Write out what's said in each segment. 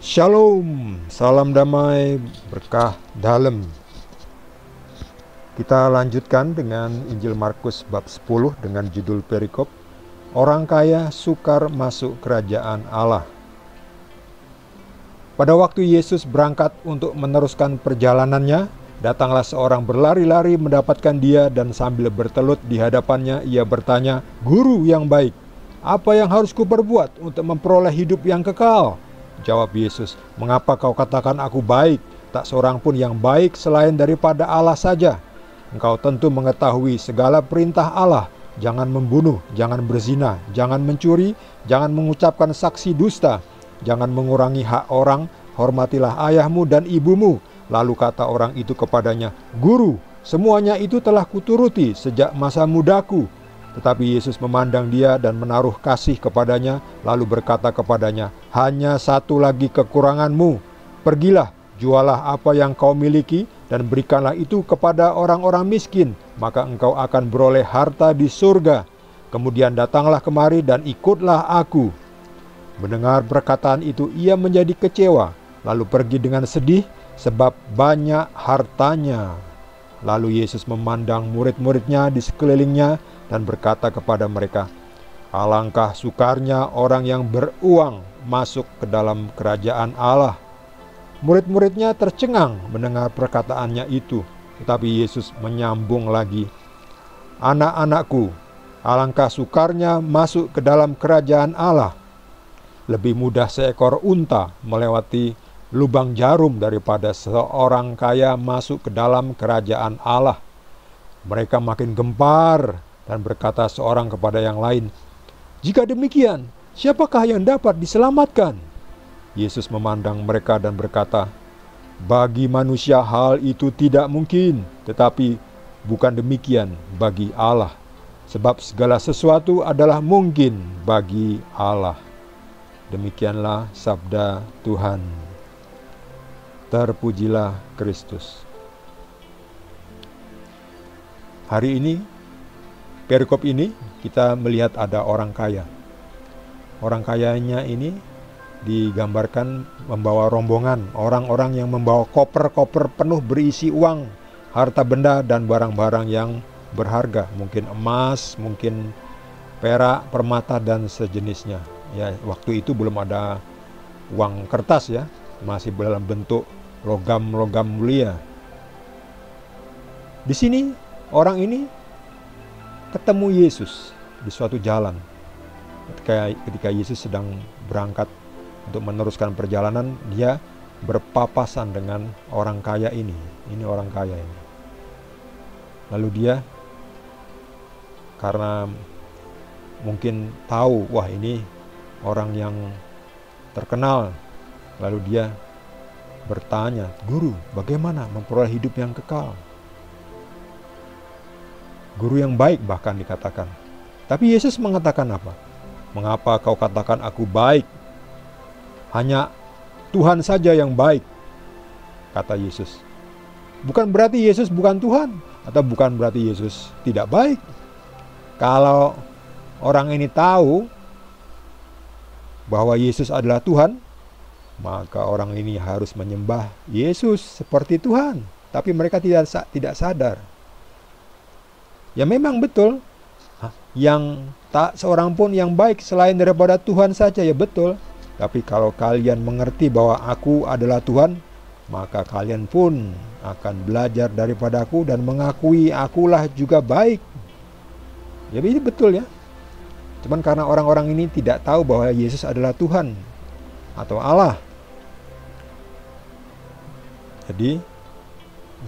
Shalom, salam damai, berkah dalam. Kita lanjutkan dengan Injil Markus bab 10 dengan judul perikop Orang kaya sukar masuk kerajaan Allah. Pada waktu Yesus berangkat untuk meneruskan perjalanannya, datanglah seorang berlari-lari mendapatkan dia dan sambil bertelut di hadapannya ia bertanya, "Guru yang baik, apa yang harus kuperbuat untuk memperoleh hidup yang kekal?" Jawab Yesus, "Mengapa kau katakan aku baik? Tak seorang pun yang baik selain daripada Allah saja. Engkau tentu mengetahui segala perintah Allah. Jangan membunuh, jangan berzina, jangan mencuri, jangan mengucapkan saksi dusta, jangan mengurangi hak orang, hormatilah ayahmu dan ibumu." Lalu kata orang itu kepadanya, "Guru, semuanya itu telah kuturuti sejak masa mudaku." Tetapi Yesus memandang dia dan menaruh kasih kepadanya, lalu berkata kepadanya, "Hanya satu lagi kekuranganmu. Pergilah, jualah apa yang kau miliki dan berikanlah itu kepada orang-orang miskin, maka engkau akan beroleh harta di surga. Kemudian datanglah kemari dan ikutlah aku." Mendengar perkataan itu ia menjadi kecewa, lalu pergi dengan sedih sebab banyak hartanya. Lalu Yesus memandang murid-muridnya di sekelilingnya dan berkata kepada mereka, "Alangkah sukarnya orang yang beruang masuk ke dalam kerajaan Allah." Murid-muridnya tercengang mendengar perkataannya itu, tetapi Yesus menyambung lagi, "Anak-anakku, alangkah sukarnya masuk ke dalam kerajaan Allah. Lebih mudah seekor unta melewati lubang jarum daripada seorang kaya masuk ke dalam kerajaan Allah." Mereka makin gempar dan berkata seorang kepada yang lain, "Jika demikian, siapakah yang dapat diselamatkan?" Yesus memandang mereka dan berkata, "Bagi manusia hal itu tidak mungkin, tetapi bukan demikian bagi Allah. Sebab segala sesuatu adalah mungkin bagi Allah." Demikianlah sabda Tuhan. Terpujilah Kristus. Hari ini, perikop ini kita melihat ada orang kaya. Orang kayanya ini digambarkan membawa rombongan, orang-orang yang membawa koper-koper penuh berisi uang, harta benda dan barang-barang yang berharga, mungkin emas, mungkin perak, permata dan sejenisnya. Ya, waktu itu belum ada uang kertas ya, masih dalam bentuk logam-logam mulia. Di sini orang ini ketemu Yesus di suatu jalan. Ketika Yesus sedang berangkat untuk meneruskan perjalanan, dia berpapasan dengan orang kaya ini. Ini orang kaya ini. Lalu dia karena mungkin tahu, wah ini orang yang terkenal, lalu dia bertanya, "Guru, bagaimana memperoleh hidup yang kekal?" Guru yang baik bahkan dikatakan. Tapi Yesus mengatakan apa? "Mengapa kau katakan aku baik? Hanya Tuhan saja yang baik," kata Yesus. Bukan berarti Yesus bukan Tuhan, atau bukan berarti Yesus tidak baik. Kalau orang ini tahu bahwa Yesus adalah Tuhan, maka orang ini harus menyembah Yesus seperti Tuhan. Tapi mereka tidak sadar. Ya memang betul, yang tak seorang pun yang baik selain daripada Tuhan saja, ya betul. Tapi kalau kalian mengerti bahwa aku adalah Tuhan, maka kalian pun akan belajar daripada aku dan mengakui akulah juga baik. Ya ini betul ya. Cuman karena orang-orang ini tidak tahu bahwa Yesus adalah Tuhan atau Allah. Jadi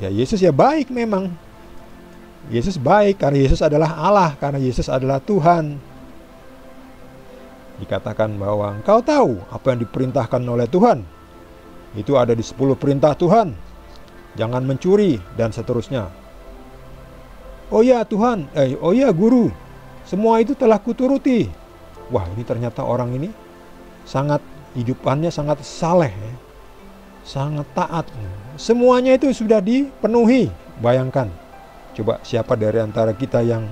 ya Yesus ya baik memang. Yesus baik karena Yesus adalah Allah, karena Yesus adalah Tuhan. Dikatakan bahwa engkau tahu apa yang diperintahkan oleh Tuhan. Itu ada di 10 perintah Tuhan. Jangan mencuri dan seterusnya. "Oh ya Tuhan, oh ya Guru, semua itu telah kuturuti." Wah, ini ternyata orang ini sangat hidupannya sangat saleh, ya. Sangat taat. Semuanya itu sudah dipenuhi. Bayangkan. Coba siapa dari antara kita yang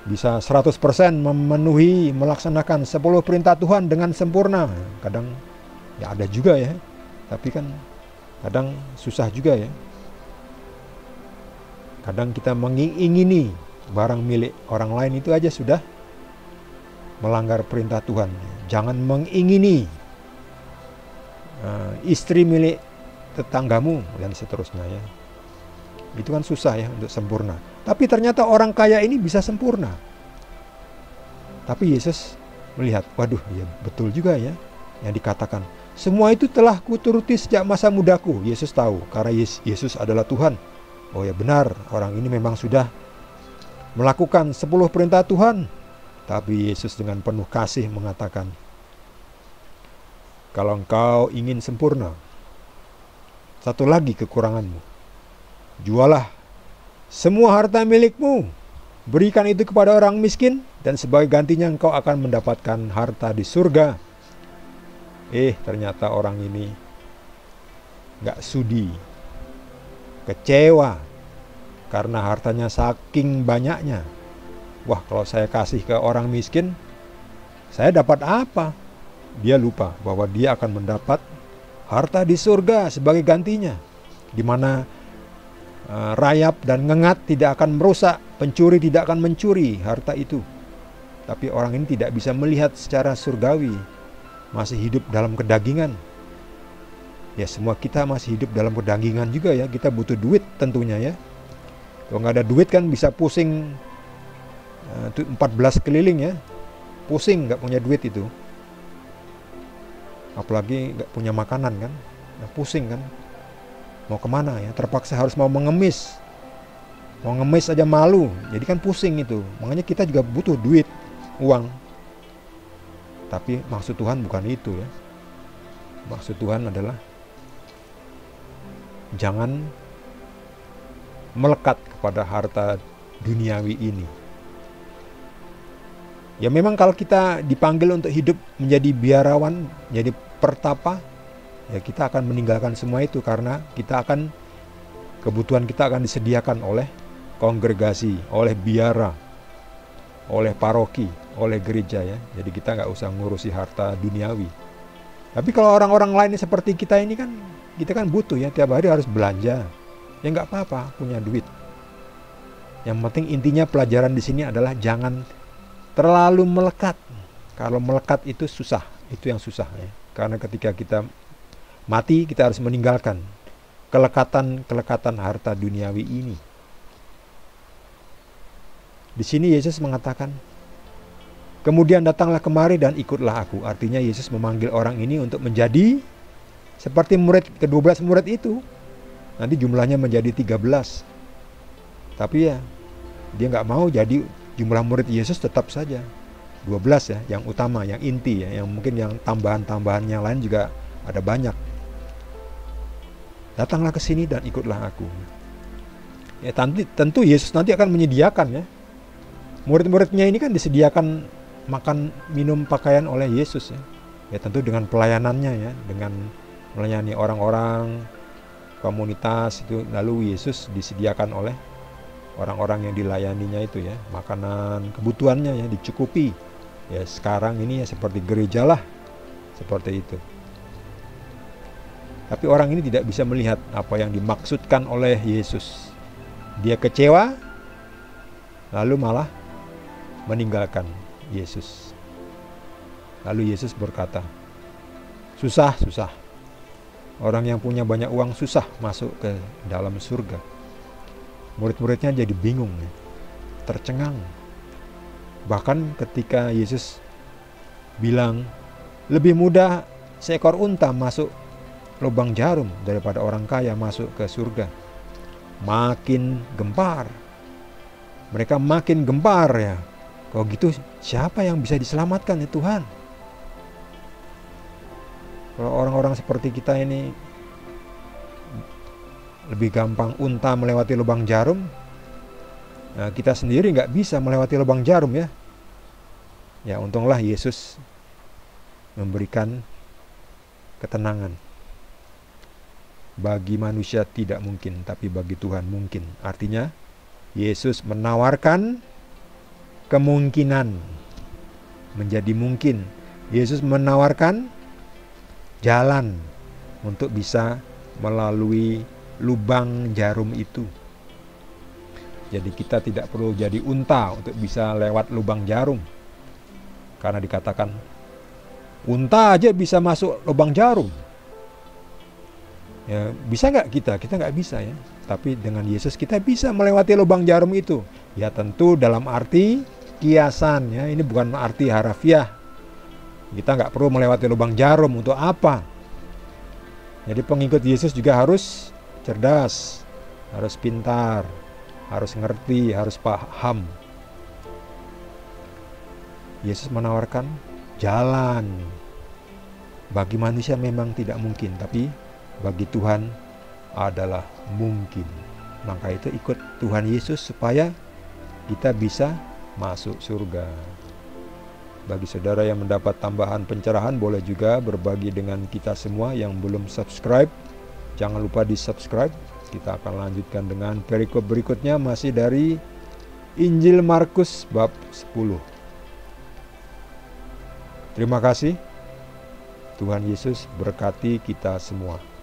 bisa 100% memenuhi, melaksanakan 10 perintah Tuhan dengan sempurna? Kadang Ya ada juga ya, tapi kan kadang susah juga ya. Kadang kita mengingini barang milik orang lain itu aja sudah melanggar perintah Tuhan. Jangan mengingini istri milik tetanggamu dan seterusnya ya. Itu kan susah ya untuk sempurna. Tapi ternyata orang kaya ini bisa sempurna. Tapi Yesus melihat, waduh ya betul juga ya yang dikatakan. Semua itu telah kuturuti sejak masa mudaku. Yesus tahu karena Yesus adalah Tuhan. Oh ya benar, orang ini memang sudah melakukan 10 perintah Tuhan. Tapi Yesus dengan penuh kasih mengatakan, kalau engkau ingin sempurna, satu lagi kekuranganmu. Jualah semua harta milikmu, berikan itu kepada orang miskin, dan sebagai gantinya engkau akan mendapatkan harta di surga. Ternyata orang ini gak sudi, kecewa karena hartanya saking banyaknya. Wah, kalau saya kasih ke orang miskin, saya dapat apa? Dia lupa bahwa dia akan mendapat harta di surga sebagai gantinya, di mana rayap dan ngengat tidak akan merusak, pencuri tidak akan mencuri harta itu. Tapi orang ini tidak bisa melihat secara surgawi, masih hidup dalam kedagingan. Ya semua kita masih hidup dalam kedagingan juga ya. Kita butuh duit tentunya ya. Kalau nggak ada duit kan bisa pusing 14 keliling ya. Pusing nggak punya duit itu. Apalagi nggak punya makanan kan. Nah, pusing kan. Mau kemana ya. Terpaksa harus mau mengemis. Mau ngemis aja malu. Jadi kan pusing itu. Makanya kita juga butuh duit, uang. Tapi maksud Tuhan bukan itu ya. Maksud Tuhan adalah jangan melekat kepada harta duniawi ini. Ya memang kalau kita dipanggil untuk hidup menjadi biarawan, menjadi pertapa, ya kita akan meninggalkan semua itu karena kebutuhan kita akan disediakan oleh kongregasi, oleh biara, oleh paroki, oleh gereja ya. Jadi kita nggak usah ngurusi harta duniawi. Tapi kalau orang-orang lain seperti kita ini kan, kita kan butuh ya, tiap hari harus belanja. Ya nggak apa-apa punya duit. Yang penting intinya pelajaran di sini adalah jangan terlalu melekat. Kalau melekat itu susah, itu yang susah ya. Karena ketika kita mati kita harus meninggalkan kelekatan harta duniawi ini. Di sini Yesus mengatakan, kemudian datanglah kemari dan ikutlah aku. Artinya Yesus memanggil orang ini untuk menjadi seperti ke-12 murid itu. Nanti jumlahnya menjadi 13. Tapi ya, dia nggak mau jadi jumlah murid Yesus tetap saja 12 ya, yang utama, yang inti ya, yang mungkin yang tambahan-tambahan yang lain juga ada banyak. Datanglah ke sini dan ikutlah aku. Ya tentu Yesus nanti akan menyediakan ya. Murid-muridnya ini kan disediakan makan, minum, pakaian oleh Yesus ya. Ya tentu dengan pelayanannya ya, dengan melayani orang-orang, komunitas itu, lalu Yesus disediakan oleh orang-orang yang dilayaninya itu ya, makanan, kebutuhannya ya dicukupi. Ya sekarang ini ya seperti gereja lah, seperti itu. Tapi orang ini tidak bisa melihat apa yang dimaksudkan oleh Yesus. Dia kecewa, lalu malah meninggalkan Yesus. Lalu Yesus berkata, susah. Orang yang punya banyak uang susah masuk ke dalam surga. Murid-muridnya jadi bingung, tercengang. Bahkan ketika Yesus bilang, lebih mudah seekor unta masuk lubang jarum daripada orang kaya masuk ke surga. Makin gempar. Mereka makin gempar ya. Kalau gitu siapa yang bisa diselamatkan ya Tuhan? Kalau orang-orang seperti kita ini lebih gampang unta melewati lubang jarum, nah kita sendiri nggak bisa melewati lubang jarum ya. Ya untunglah Yesus memberikan ketenangan. Bagi manusia tidak mungkin, tapi bagi Tuhan mungkin. Artinya Yesus menawarkan kemungkinan menjadi mungkin. Yesus menawarkan jalan untuk bisa melalui lubang jarum itu. Jadi kita tidak perlu jadi unta untuk bisa lewat lubang jarum. Karena dikatakan unta aja bisa masuk lubang jarum. Ya, bisa nggak kita? Kita nggak bisa ya. Tapi dengan Yesus kita bisa melewati lubang jarum itu. Ya tentu dalam arti kiasan ya. Ini bukan arti harafiah. Kita nggak perlu melewati lubang jarum untuk apa? Jadi pengikut Yesus juga harus cerdas, harus pintar, harus ngerti, harus paham. Yesus menawarkan jalan. Bagi manusia memang tidak mungkin, tapi bagi Tuhan adalah mungkin. Maka itu ikut Tuhan Yesus supaya kita bisa masuk surga. Bagi saudara yang mendapat tambahan pencerahan, boleh juga berbagi dengan kita semua. Yang belum subscribe, jangan lupa di subscribe. Kita akan lanjutkan dengan perikop berikutnya, masih dari Injil Markus bab 10. Terima kasih. Tuhan Yesus berkati kita semua.